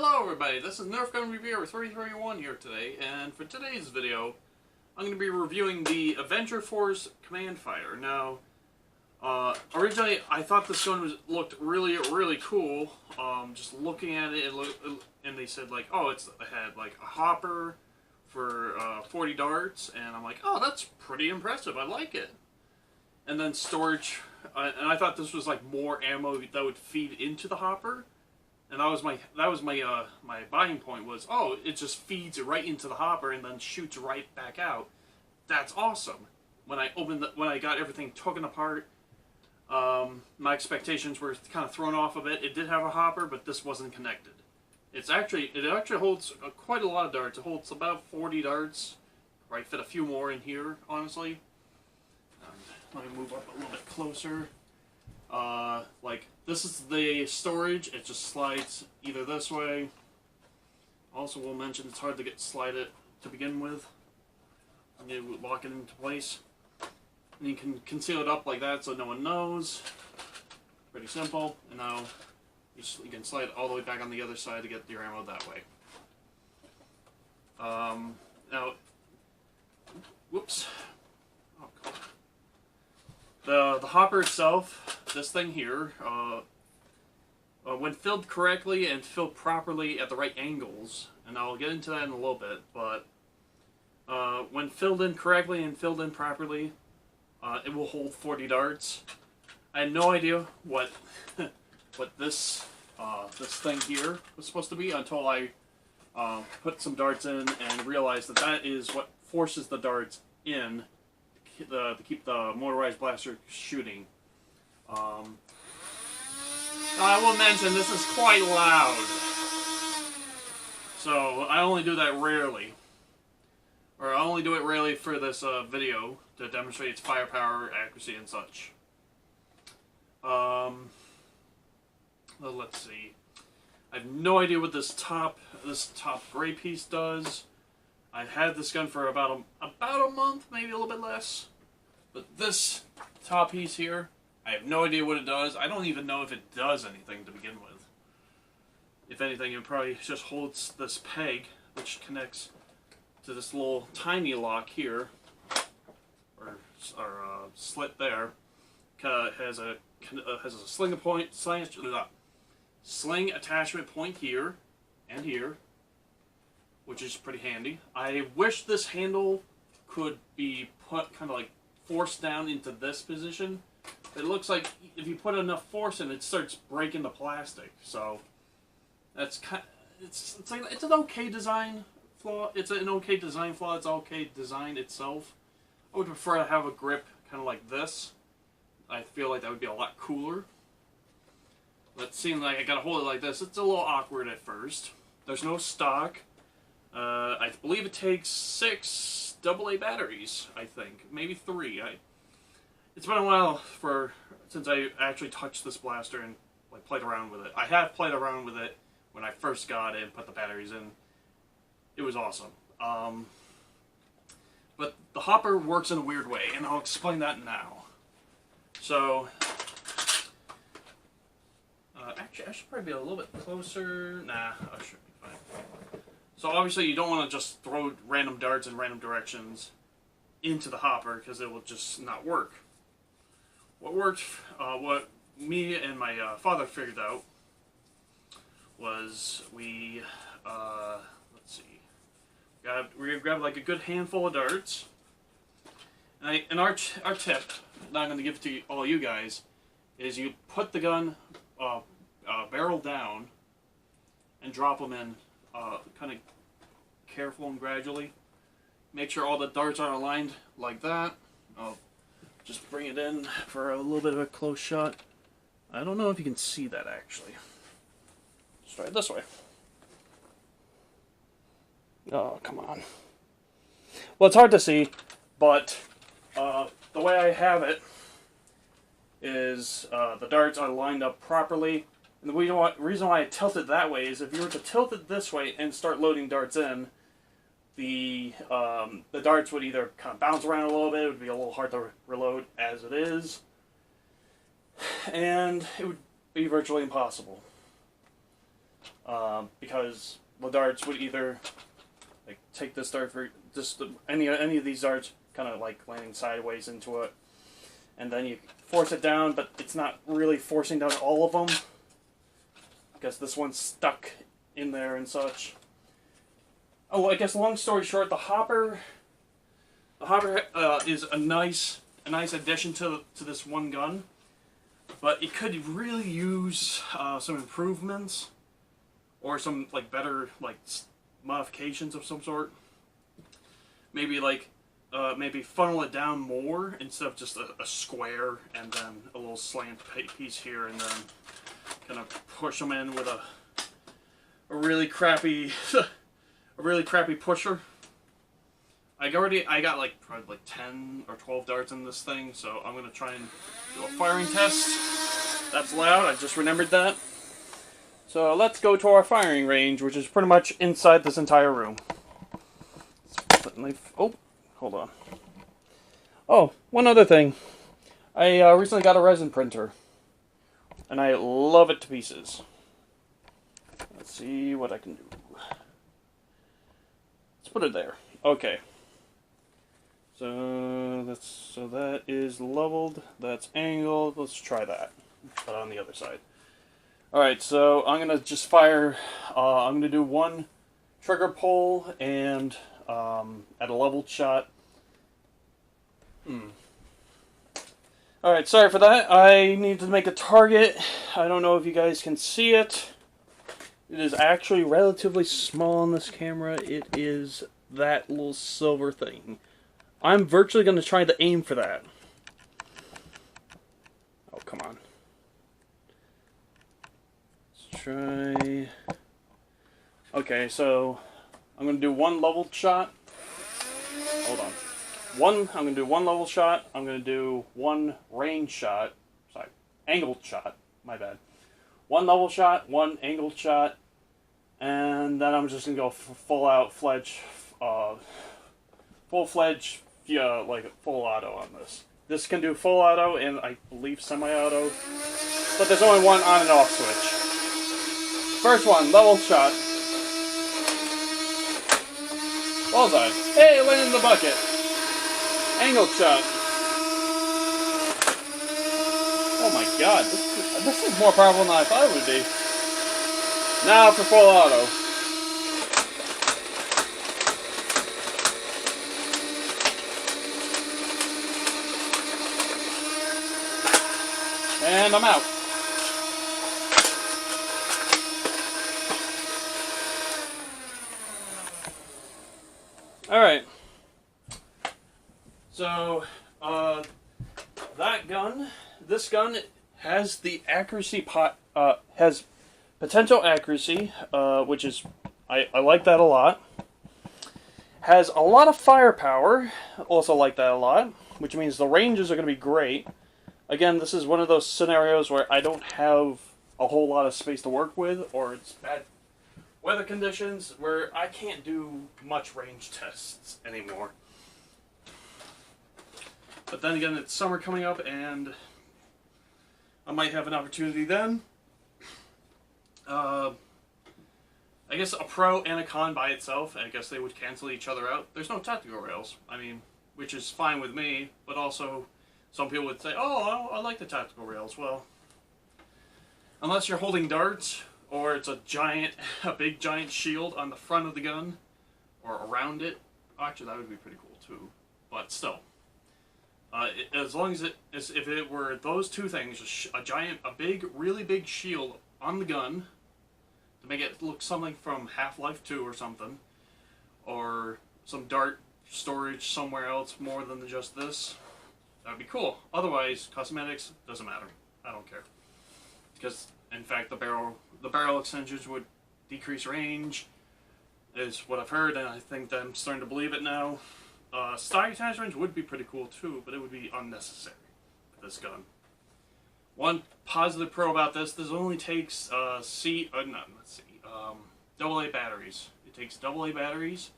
Hello everybody, this is Nerf Gun Reviewer 331 here today, and for today's video, I'm going to be reviewing the Adventure Force CommandFire. Now, originally I thought this gun looked really cool. Just looking at it, and they said like, oh, it had like a hopper for 40 darts, and I'm like, oh, that's pretty impressive. I like it. And then storage, and I thought this was like more ammo that would feed into the hopper. And that was my my buying point was, oh, it just feeds it right into the hopper and then shoots right back out. That's awesome. When I got everything taken apart, my expectations were kind of thrown off of it. It did have a hopper, but this wasn't connected. It actually holds quite a lot of darts. It holds about 40 darts. Probably fit a few more in here, honestly. Let me move up a little bit closer. Like, this is the storage. It just slides either this way. Also, we'll mention it's hard to slide it to begin with. And you lock it into place. And you can conceal it up like that so no one knows. Pretty simple. And now you can slide it all the way back on the other side to get your ammo that way. Now, whoops. Oh, come on. The hopper itself, this thing here, when filled correctly and filled properly at the right angles, and I'll get into that in a little bit, but when filled in correctly and filled in properly, it will hold 40 darts. I had no idea what what this thing here was supposed to be until I put some darts in and realized that is what forces the darts in to keep the motorized blaster shooting. I will mention this is quite loud, so I only do that rarely, or I only do it rarely for this video to demonstrate its firepower, accuracy, and such. Well, let's see. I have no idea what this top gray piece does. I've had this gun for about a month, maybe a little bit less. But this top piece here, I have no idea what it does. I don't even know if it does anything to begin with. If anything, it probably just holds this peg, which connects to this little tiny lock here, or slit there. Has a sling attachment point here and here, which is pretty handy. I wish this handle could be put kind of like forced down into this position. It looks like if you put enough force in, it starts breaking the plastic. So that's it's an okay design flaw. It's an okay design flaw. It's okay design itself. I would prefer to have a grip kind of like this. I feel like that would be a lot cooler. But it seems like I gotta hold it like this. It's a little awkward at first. There's no stock. I believe it takes 6 AA batteries, I think. Maybe 3. It's been a while since I actually touched this blaster and like played around with it. I have played around with it when I first got it and put the batteries in. It was awesome. But the hopper works in a weird way, and I'll explain that now. So, actually, I should probably be a little bit closer. Nah, I should be fine. So obviously you don't want to just throw random darts in random directions into the hopper because it will just not work. What worked, what me and my father figured out was we let's see, we grabbed like a good handful of darts, and our tip that I'm going to give to all you guys is you put the gun barrel down and drop them in. Kind of careful and gradually. Make sure all the darts are aligned like that. I'll just bring it in for a little bit of a close shot. I don't know if you can see that actually. Let's try it this way. Oh, come on. Well, it's hard to see, but the way I have it is the darts are lined up properly. And the reason why I tilt it that way is if you were to tilt it this way and start loading darts in, the darts would either kind of bounce around a little bit, it would be a little hard to reload as it is, and it would be virtually impossible. because the darts would either like take this dart for just any of these darts, kind of like landing sideways into it, and then you force it down, but it's not really forcing down all of them because this one's stuck in there and such. Oh, I guess long story short, the hopper is a nice addition to this one gun, but it could really use some improvements or some like better like modifications of some sort. Maybe like maybe funnel it down more instead of just a square and then a little slant piece here, and then kind of push them in with a really crappy pusher. I got like probably like 10 or 12 darts in this thing, so I'm gonna try and do a firing test. That's loud, I just remembered that. So let's go to our firing range, which is pretty much inside this entire room. Oh, hold on. Oh, one other thing. I recently got a resin printer, and I love it to pieces. Let's see what I can do. Let's put it there. Okay. So that is leveled. That's angled. Let's try that, but on the other side. All right. So I'm gonna just fire. I'm gonna do one trigger pull and at a leveled shot. All right. Sorry for that. I need to make a target. I don't know if you guys can see it. It is actually relatively small on this camera. It is that little silver thing. I'm virtually going to try to aim for that. Oh, come on. Let's try. Okay, so I'm going to do one leveled shot. Hold on. I'm going to do one level shot. I'm going to do one range shot. Sorry, angled shot. My bad. One level shot, one angled shot, and then I'm just going to go full-fledged, like full auto on this. This can do full auto and I believe semi-auto, but there's only one on and off switch. First one, level shot. Bullseye. Hey, it went in the bucket. Angled shot. Oh my god, this is more powerful than I thought it would be. Now for full auto. And I'm out. Alright. So, this gun has the accuracy has potential accuracy, which is, I like that a lot. Has a lot of firepower, also like that a lot, which means the ranges are going to be great. Again, this is one of those scenarios where I don't have a whole lot of space to work with, or it's bad weather conditions where I can't do much range tests anymore. But then again, it's summer coming up, and I might have an opportunity then. I guess a pro and a con by itself, I guess they would cancel each other out. There's no tactical rails, I mean, which is fine with me, but also some people would say, oh, I like the tactical rails. Well, unless you're holding darts, or it's a big giant shield on the front of the gun, or around it. Actually, that would be pretty cool too, but still. As long as if it were those two things, a big, really big shield on the gun, to make it look something from Half-Life 2 or something, or some dart storage somewhere else more than just this, that'd be cool. Otherwise, cosmetics doesn't matter. I don't care, because in fact the barrel extensions would decrease range, is what I've heard, and I think that I'm starting to believe it now. Stock attachment range would be pretty cool too, but it would be unnecessary with this gun. One positive pro about this only takes AA batteries. It takes AA batteries,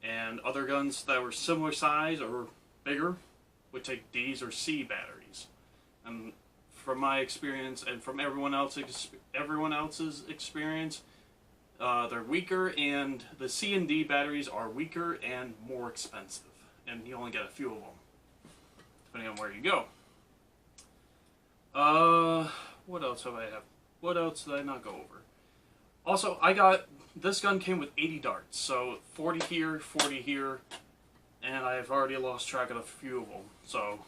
and other guns that were similar size or bigger would take D's or C batteries. And from my experience and from everyone else's experience, they're weaker, and the C and D batteries are weaker and more expensive. And you only get a few of them, depending on where you go. What else have I have? What else did I not go over? Also, this gun came with 80 darts, so 40 here, 40 here, and I've already lost track of a few of them, so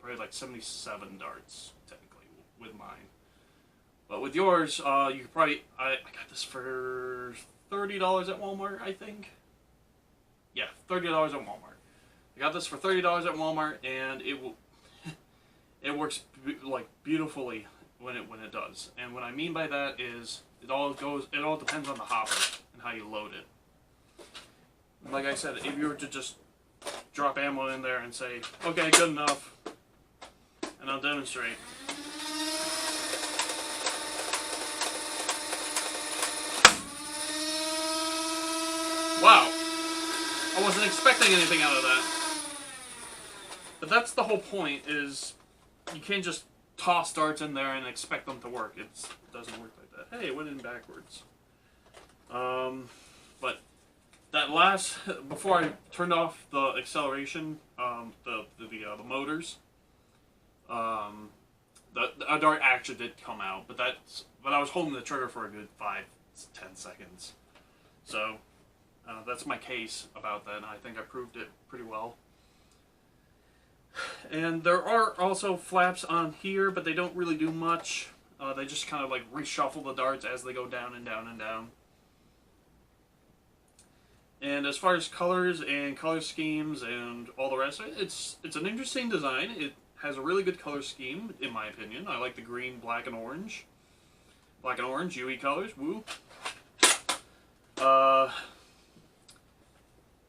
probably like 77 darts, technically, with mine. But with yours, you could probably, I got this for $30 at Walmart, I think. Yeah, $30 at Walmart. I got this for $30 at Walmart, and it works like beautifully when it does. And what I mean by that is it all depends on the hopper and how you load it. Like I said, if you were to just drop ammo in there and say, okay, good enough, and I'll demonstrate. Wow, I wasn't expecting anything out of that. But that's the whole point, is you can't just toss darts in there and expect them to work. It doesn't work like that. Hey, it went in backwards. But that before I turned off the acceleration, the motors, a dart actually did come out, but I was holding the trigger for a good 5-10 seconds. So that's my case about that, and I think I proved it pretty well. And there are also flaps on here, but they don't really do much. They just kind of like reshuffle the darts as they go down and down and down. And as far as colors and color schemes and all the rest of it, it's an interesting design. It has a really good color scheme, in my opinion. I like the green, black, and orange. Black and orange, UE colors, woo.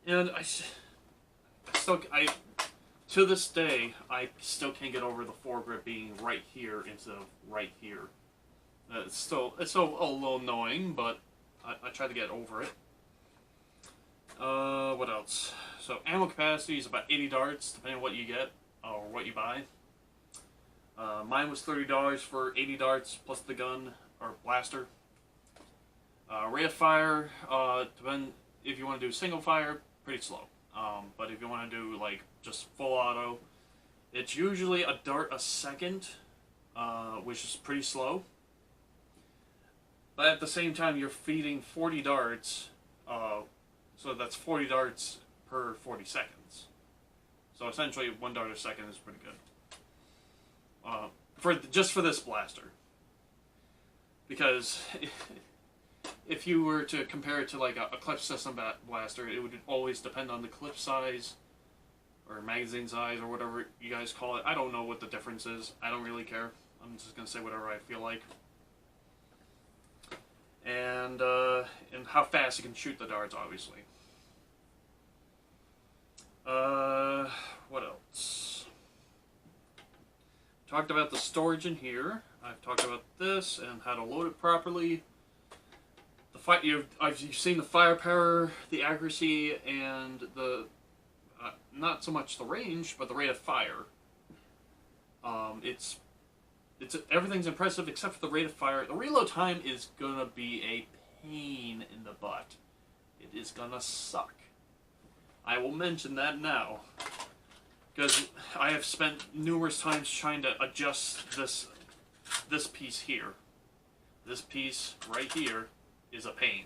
And to this day, I still can't get over the foregrip being right here instead of right here. It's still a little annoying, but I try to get over it. What else? So ammo capacity is about 80 darts, depending on what you get or what you buy. Mine was $30 for 80 darts plus the gun or blaster. Rate of fire, if you want to do single fire, pretty slow. But if you want to do like just full auto, it's usually a dart a second, which is pretty slow. But at the same time, you're feeding 40 darts, so that's 40 darts per 40 seconds. So essentially, 1 dart a second is pretty good. Just for this blaster, because if you were to compare it to like a clip system blaster, it would always depend on the clip size or magazine size or whatever you guys call it. I don't know what the difference is. I don't really care. I'm just gonna say whatever I feel like. And how fast you can shoot the darts, obviously. What else? Talked about the storage in here. I've talked about this and how to load it properly. You've seen the firepower, the accuracy, and the not so much the range, but the rate of fire. Everything's impressive except for the rate of fire. The reload time is gonna be a pain in the butt. It is gonna suck. I will mention that now, because I have spent numerous times trying to adjust this piece here. This piece right here is a pain.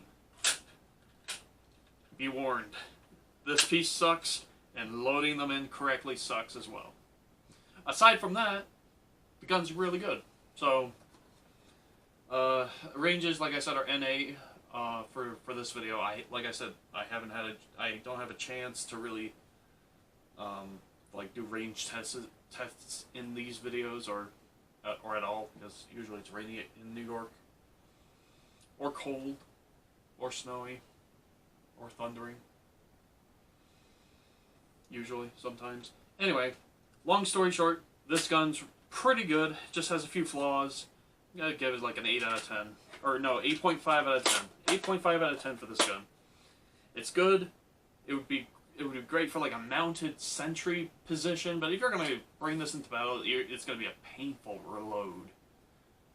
Be warned. This piece sucks, and loading them in correctly sucks as well. Aside from that, the gun's really good. So, ranges, like I said, are NA for this video. Like I said, I don't have a chance to really like do range tests in these videos or at all, because usually it's rainy in New York, or cold, or snowy, or thundering. Usually, sometimes. Anyway, long story short, this gun's pretty good. Just has a few flaws. You gotta give it like an 8 out of 10. Or no, 8.5 out of 10. 8.5 out of 10 for this gun. It's good. It would be great for like a mounted sentry position, but if you're gonna bring this into battle, it's gonna be a painful reload.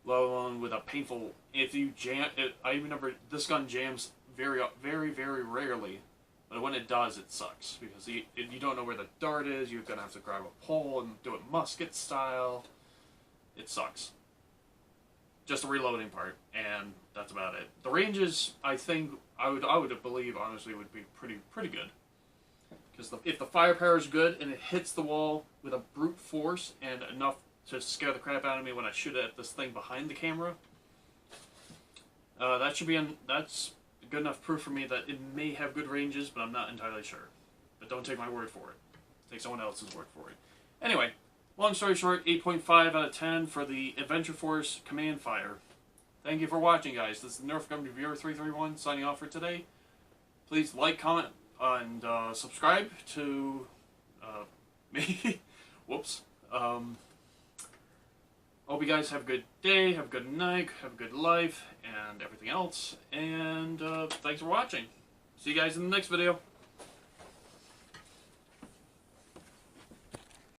let alone with a painful. If you jam, I remember this gun jams very, very, very rarely, but when it does, it sucks because you don't know where the dart is. You're gonna have to grab a pole and do it musket style. It sucks. Just the reloading part, and that's about it. The ranges, I think, I would believe honestly would be pretty good. Because if the firepower is good and it hits the wall with a brute force and enough to scare the crap out of me when I shoot at this thing behind the camera, that's good enough proof for me that it may have good ranges, but I'm not entirely sure. But don't take my word for it. Take someone else's word for it. Anyway, long story short, 8.5 out of 10 for the Adventure Force CommandFire. Thank you for watching, guys. This is Nerf Gun Reviewer 331 signing off for today. Please like, comment, and subscribe to me. Whoops. Hope you guys have a good day, have a good night, have a good life, and everything else. And thanks for watching. See you guys in the next video.